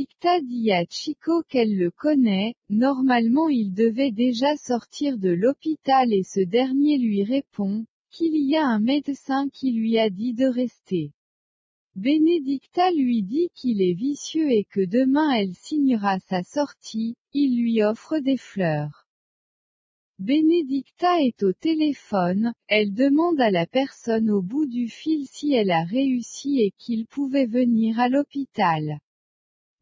Benedicta dit à Chico qu'elle le connaît, normalement il devait déjà sortir de l'hôpital et ce dernier lui répond, qu'il y a un médecin qui lui a dit de rester. Benedicta lui dit qu'il est vicieux et que demain elle signera sa sortie, il lui offre des fleurs. Benedicta est au téléphone, elle demande à la personne au bout du fil si elle a réussi et qu'il pouvait venir à l'hôpital.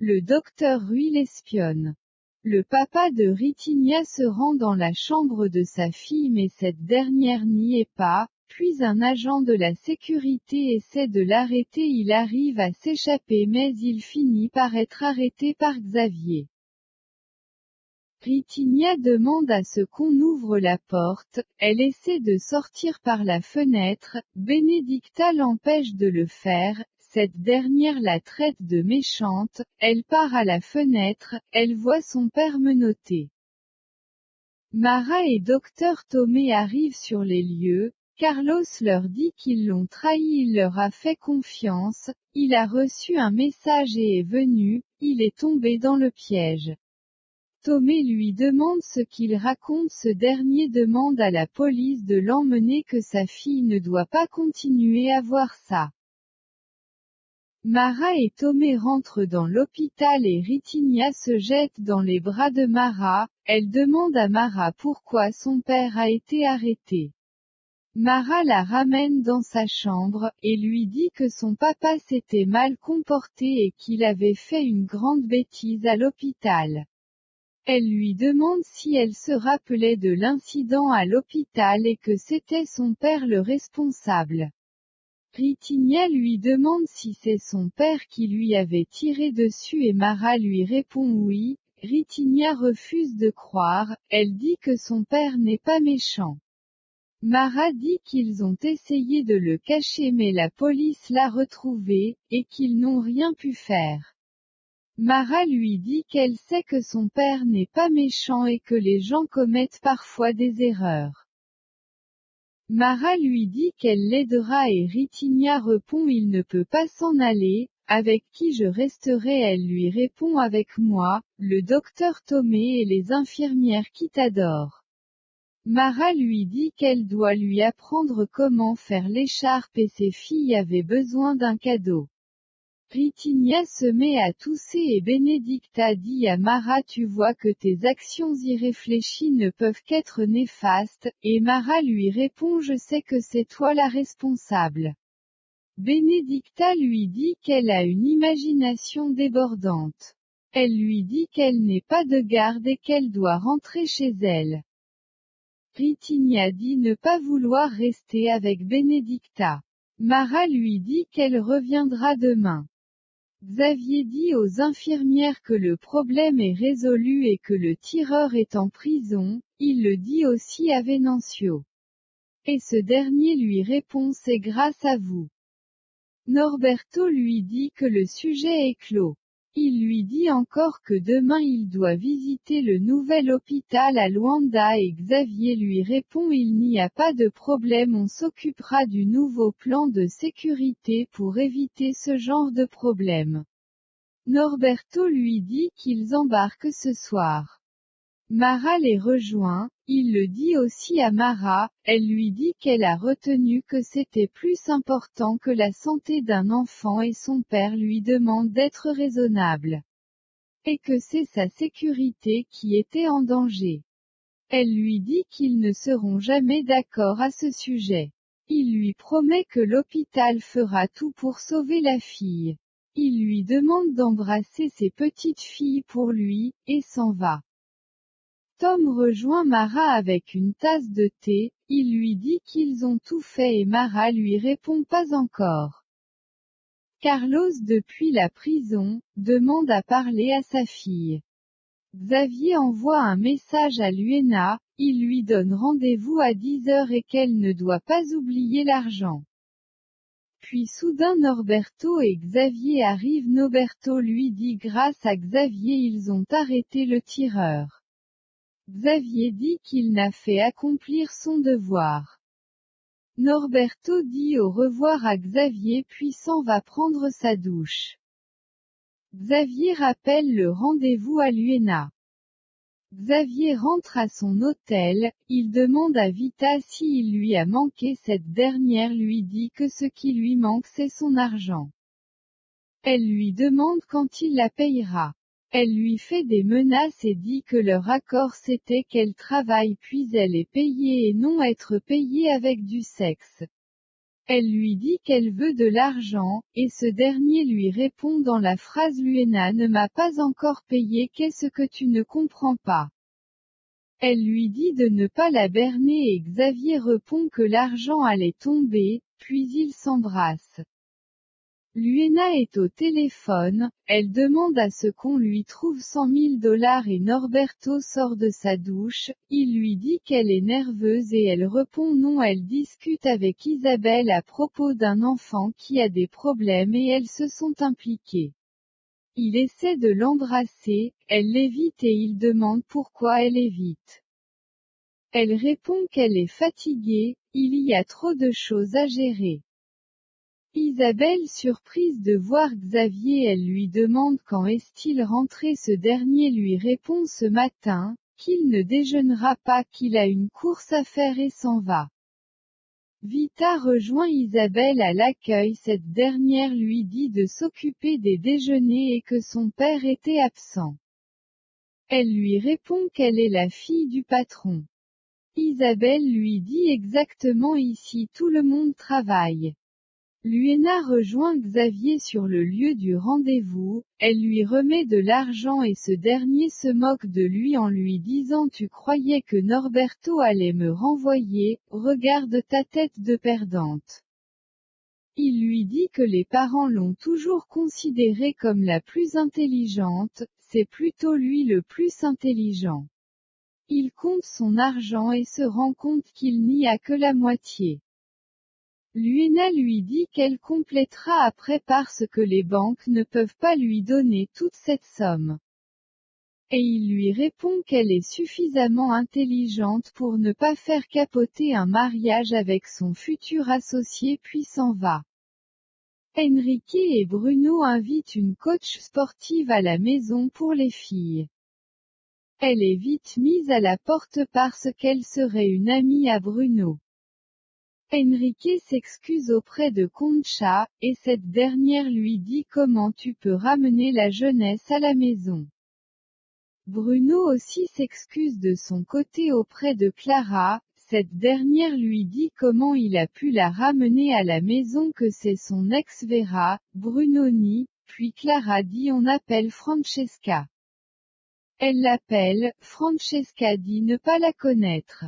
Le docteur Rui l'espionne. Le papa de Ritinia se rend dans la chambre de sa fille mais cette dernière n'y est pas, puis un agent de la sécurité essaie de l'arrêter, il arrive à s'échapper mais il finit par être arrêté par Xavier. Ritinia demande à ce qu'on ouvre la porte, elle essaie de sortir par la fenêtre, Benedicta l'empêche de le faire, cette dernière la traite de méchante, elle part à la fenêtre, elle voit son père menotté. Mara et Dr Tomé arrivent sur les lieux, Carlos leur dit qu'ils l'ont trahi, il leur a fait confiance, il a reçu un message et est venu, il est tombé dans le piège. Tomé lui demande ce qu'il raconte, ce dernier demande à la police de l'emmener, que sa fille ne doit pas continuer à voir ça. Mara et Tomé rentrent dans l'hôpital et Ritinia se jette dans les bras de Mara, elle demande à Mara pourquoi son père a été arrêté. Mara la ramène dans sa chambre, et lui dit que son papa s'était mal comporté et qu'il avait fait une grande bêtise à l'hôpital. Elle lui demande si elle se rappelait de l'incident à l'hôpital et que c'était son père le responsable. Ritinia lui demande si c'est son père qui lui avait tiré dessus et Mara lui répond oui. Ritinia refuse de croire, elle dit que son père n'est pas méchant. Mara dit qu'ils ont essayé de le cacher mais la police l'a retrouvé, et qu'ils n'ont rien pu faire. Mara lui dit qu'elle sait que son père n'est pas méchant et que les gens commettent parfois des erreurs. Mara lui dit qu'elle l'aidera et Ritinia répond il ne peut pas s'en aller, avec qui je resterai, elle lui répond avec moi, le docteur Tomé et les infirmières qui t'adorent. Mara lui dit qu'elle doit lui apprendre comment faire l'écharpe et ses filles avaient besoin d'un cadeau. Ritinia se met à tousser et Benedicta dit à Mara tu vois que tes actions irréfléchies ne peuvent qu'être néfastes, et Mara lui répond je sais que c'est toi la responsable. Benedicta lui dit qu'elle a une imagination débordante. Elle lui dit qu'elle n'est pas de garde et qu'elle doit rentrer chez elle. Ritinia dit ne pas vouloir rester avec Benedicta. Mara lui dit qu'elle reviendra demain. Xavier dit aux infirmières que le problème est résolu et que le tireur est en prison, il le dit aussi à Venancio. Et ce dernier lui répond c'est grâce à vous. Norberto lui dit que le sujet est clos. Il lui dit encore que demain il doit visiter le nouvel hôpital à Luanda et Xavier lui répond il n'y a pas de problème, on s'occupera du nouveau plan de sécurité pour éviter ce genre de problème. Norberto lui dit qu'ils embarquent ce soir. Mara les rejoint, il le dit aussi à Mara, elle lui dit qu'elle a retenu que c'était plus important que la santé d'un enfant et son père lui demande d'être raisonnable. Et que c'est sa sécurité qui était en danger. Elle lui dit qu'ils ne seront jamais d'accord à ce sujet. Il lui promet que l'hôpital fera tout pour sauver la fille. Il lui demande d'embrasser ses petites filles pour lui, et s'en va. Tom rejoint Mara avec une tasse de thé, il lui dit qu'ils ont tout fait et Mara lui répond pas encore. Carlos depuis la prison, demande à parler à sa fille. Xavier envoie un message à Luena, il lui donne rendez-vous à 10h et qu'elle ne doit pas oublier l'argent. Puis soudain Norberto et Xavier arrivent, Norberto lui dit grâce à Xavier ils ont arrêté le tireur. Xavier dit qu'il n'a fait accomplir son devoir. Norberto dit au revoir à Xavier puis s'en va prendre sa douche. Xavier rappelle le rendez-vous à Luena. Xavier rentre à son hôtel, il demande à Vita s'il lui a manqué, cette dernière lui dit que ce qui lui manque c'est son argent. Elle lui demande quand il la payera. Elle lui fait des menaces et dit que leur accord c'était qu'elle travaille puis elle est payée et non être payée avec du sexe. Elle lui dit qu'elle veut de l'argent, et ce dernier lui répond dans la phrase Luena ne m'a pas encore payé, qu'est-ce que tu ne comprends pas? Elle lui dit de ne pas la berner et Xavier répond que l'argent allait tomber, puis ils s'embrassent. Luena est au téléphone, elle demande à ce qu'on lui trouve 100 000 $ et Norberto sort de sa douche, il lui dit qu'elle est nerveuse et elle répond non, elle discute avec Isabelle à propos d'un enfant qui a des problèmes et elles se sont impliquées. Il essaie de l'embrasser, elle l'évite et il demande pourquoi elle évite. Elle répond qu'elle est fatiguée, il y a trop de choses à gérer. Isabelle surprise de voir Xavier, elle lui demande quand est-il rentré, ce dernier lui répond ce matin, qu'il ne déjeunera pas, qu'il a une course à faire et s'en va. Vita rejoint Isabelle à l'accueil, cette dernière lui dit de s'occuper des déjeuners et que son père était absent. Elle lui répond qu'elle est la fille du patron. Isabelle lui dit exactement ici tout le monde travaille. Luena rejoint Xavier sur le lieu du rendez-vous, elle lui remet de l'argent et ce dernier se moque de lui en lui disant tu croyais que Norberto allait me renvoyer, regarde ta tête de perdante. Il lui dit que les parents l'ont toujours considérée comme la plus intelligente, c'est plutôt lui le plus intelligent. Il compte son argent et se rend compte qu'il n'y a que la moitié. Luena lui dit qu'elle complétera après parce que les banques ne peuvent pas lui donner toute cette somme. Et il lui répond qu'elle est suffisamment intelligente pour ne pas faire capoter un mariage avec son futur associé puis s'en va. Enrique et Bruno invitent une coach sportive à la maison pour les filles. Elle est vite mise à la porte parce qu'elle serait une amie à Bruno. Enrique s'excuse auprès de Concha, et cette dernière lui dit comment tu peux ramener la jeunesse à la maison. Bruno aussi s'excuse de son côté auprès de Clara, cette dernière lui dit comment il a pu la ramener à la maison, que c'est son ex Vera. Bruno nie, puis Clara dit on appelle Francesca. Elle l'appelle, Francesca dit ne pas la connaître.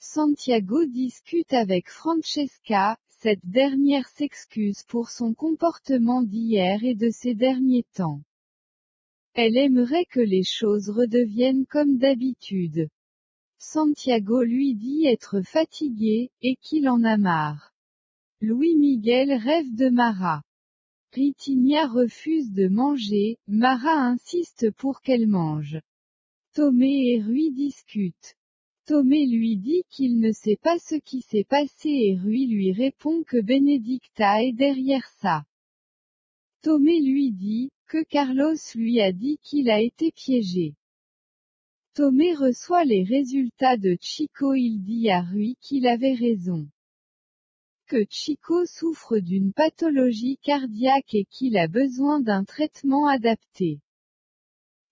Santiago discute avec Francesca, cette dernière s'excuse pour son comportement d'hier et de ces derniers temps. Elle aimerait que les choses redeviennent comme d'habitude. Santiago lui dit être fatigué, et qu'il en a marre. Louis Miguel rêve de Mara. Ritinha refuse de manger, Mara insiste pour qu'elle mange. Tomé et Rui discutent. Tomé lui dit qu'il ne sait pas ce qui s'est passé et Rui lui répond que Benedicta est derrière ça. Tomé lui dit que Carlos lui a dit qu'il a été piégé. Tomé reçoit les résultats de Chico, il dit à Rui qu'il avait raison. Que Chico souffre d'une pathologie cardiaque et qu'il a besoin d'un traitement adapté.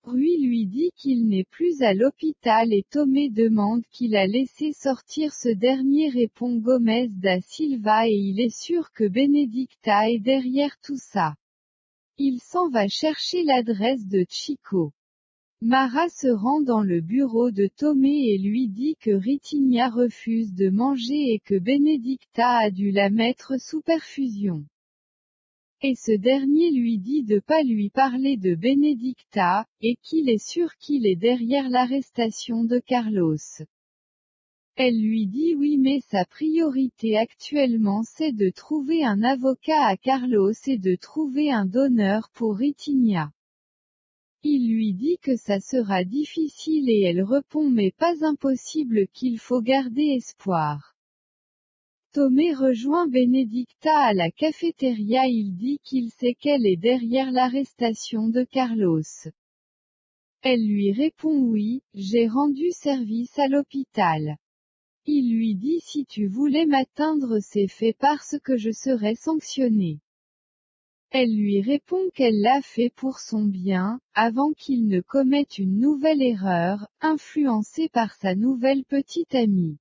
Rui lui dit qu'il n'est plus à l'hôpital et Tomé demande qu'il a laissé sortir, ce dernier répond Gomez da Silva et il est sûr que Benedicta est derrière tout ça. Il s'en va chercher l'adresse de Chico. Mara se rend dans le bureau de Tomé et lui dit que Ritinha refuse de manger et que Benedicta a dû la mettre sous perfusion. Et ce dernier lui dit de pas lui parler de Benedicta, et qu'il est sûr qu'il est derrière l'arrestation de Carlos. Elle lui dit oui mais sa priorité actuellement c'est de trouver un avocat à Carlos et de trouver un donneur pour Ritinha. Il lui dit que ça sera difficile et elle répond mais pas impossible, qu'il faut garder espoir. Tomé rejoint Benedicta à la cafétéria. Il dit qu'il sait qu'elle est derrière l'arrestation de Carlos. Elle lui répond oui, j'ai rendu service à l'hôpital. Il lui dit si tu voulais m'atteindre c'est fait parce que je serai sanctionné. Elle lui répond qu'elle l'a fait pour son bien, avant qu'il ne commette une nouvelle erreur, influencée par sa nouvelle petite amie.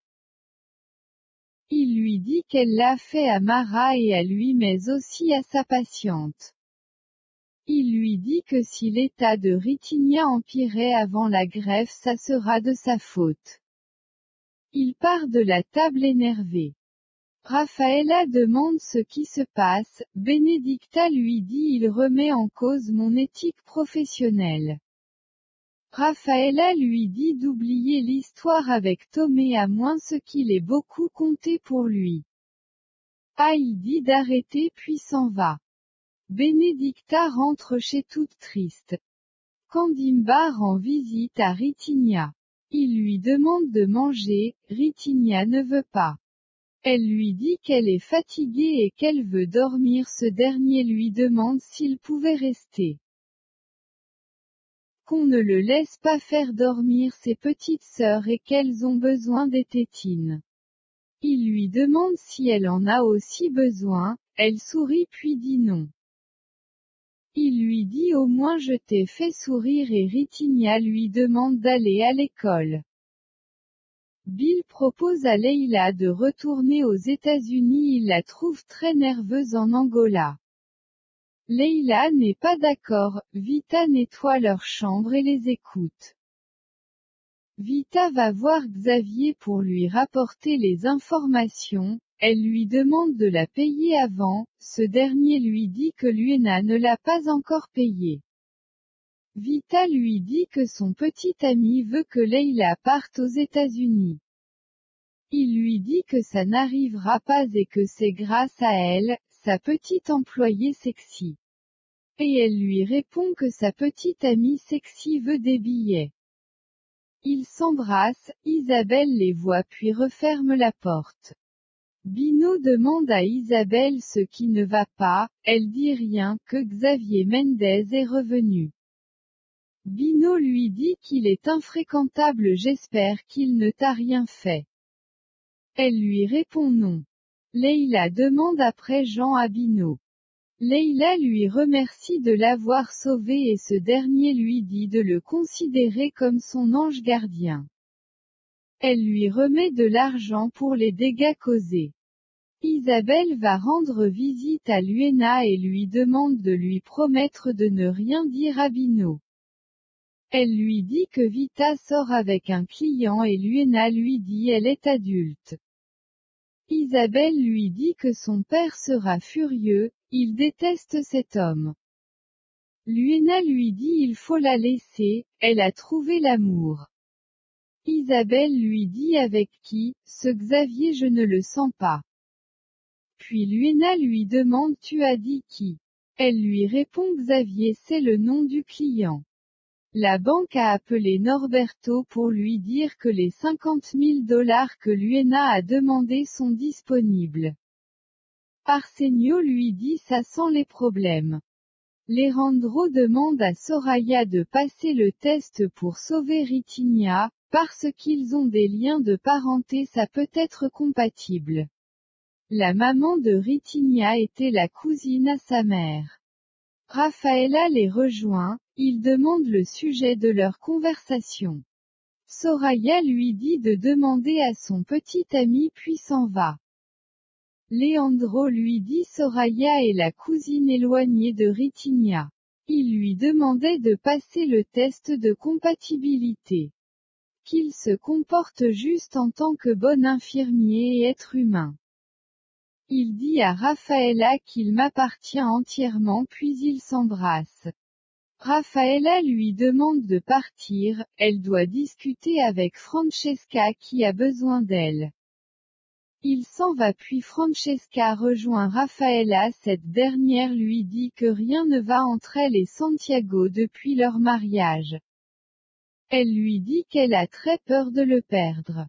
Il lui dit qu'elle l'a fait à Mara et à lui mais aussi à sa patiente. Il lui dit que si l'état de Ritinia empirait avant la greffe ça sera de sa faute. Il part de la table énervé. Raffaella demande ce qui se passe, Benedicta lui dit il remet en cause mon éthique professionnelle. Raffaella lui dit d'oublier l'histoire avec Tomé à moins ce qu'il ait beaucoup compté pour lui. Il dit d'arrêter puis s'en va. Benedicta rentre chez toute triste. Candimba rend visite à Ritinia. Il lui demande de manger, Ritinia ne veut pas. Elle lui dit qu'elle est fatiguée et qu'elle veut dormir. Ce dernier lui demande s'il pouvait rester. Qu'on ne le laisse pas faire dormir ses petites sœurs et qu'elles ont besoin des tétines. Il lui demande si elle en a aussi besoin, elle sourit puis dit non. Il lui dit au moins je t'ai fait sourire et Ritinia lui demande d'aller à l'école. Bill propose à Leila de retourner aux États-Unis. Il la trouve très nerveuse en Angola. Leila n'est pas d'accord, Vita nettoie leur chambre et les écoute. Vita va voir Xavier pour lui rapporter les informations, elle lui demande de la payer avant, ce dernier lui dit que Luena ne l'a pas encore payé. Vita lui dit que son petit ami veut que Leila parte aux États-Unis. Il lui dit que ça n'arrivera pas et que c'est grâce à elle, sa petite employée sexy. Et elle lui répond que sa petite amie sexy veut des billets. Ils s'embrassent, Isabelle les voit puis referme la porte. Bino demande à Isabelle ce qui ne va pas, elle dit rien, que Xavier Mendez est revenu. Bino lui dit qu'il est infréquentable. J'espère qu'il ne t'a rien fait. Elle lui répond non. Leila demande après Jean à Bino. Leila lui remercie de l'avoir sauvé et ce dernier lui dit de le considérer comme son ange gardien. Elle lui remet de l'argent pour les dégâts causés. Isabelle va rendre visite à Luena et lui demande de lui promettre de ne rien dire à Bino. Elle lui dit que Vita sort avec un client et Luena lui dit elle est adulte. Isabelle lui dit que son père sera furieux, il déteste cet homme. Luena lui dit il faut la laisser, elle a trouvé l'amour. Isabelle lui dit avec qui, ce Xavier je ne le sens pas. Puis Luena lui demande tu as dit qui? Elle lui répond Xavier c'est le nom du client. La banque a appelé Norberto pour lui dire que les $50 000 que Luena a demandé sont disponibles. Arsenio lui dit ça sent les problèmes. Leandro demande à Soraya de passer le test pour sauver Ritinia, parce qu'ils ont des liens de parenté ça peut être compatible. La maman de Ritinia était la cousine à sa mère. Raffaella les rejoint, il demande le sujet de leur conversation. Soraya lui dit de demander à son petit ami puis s'en va. Leandro lui dit Soraya est la cousine éloignée de Ritinia. Il lui demandait de passer le test de compatibilité. Qu'il se comporte juste en tant que bon infirmier et être humain. Il dit à Raffaella qu'il m'appartient entièrement puis ils s'embrassent. Raffaella lui demande de partir, elle doit discuter avec Francesca qui a besoin d'elle. Il s'en va puis Francesca rejoint Raffaella. Cette dernière lui dit que rien ne va entre elle et Santiago depuis leur mariage. Elle lui dit qu'elle a très peur de le perdre.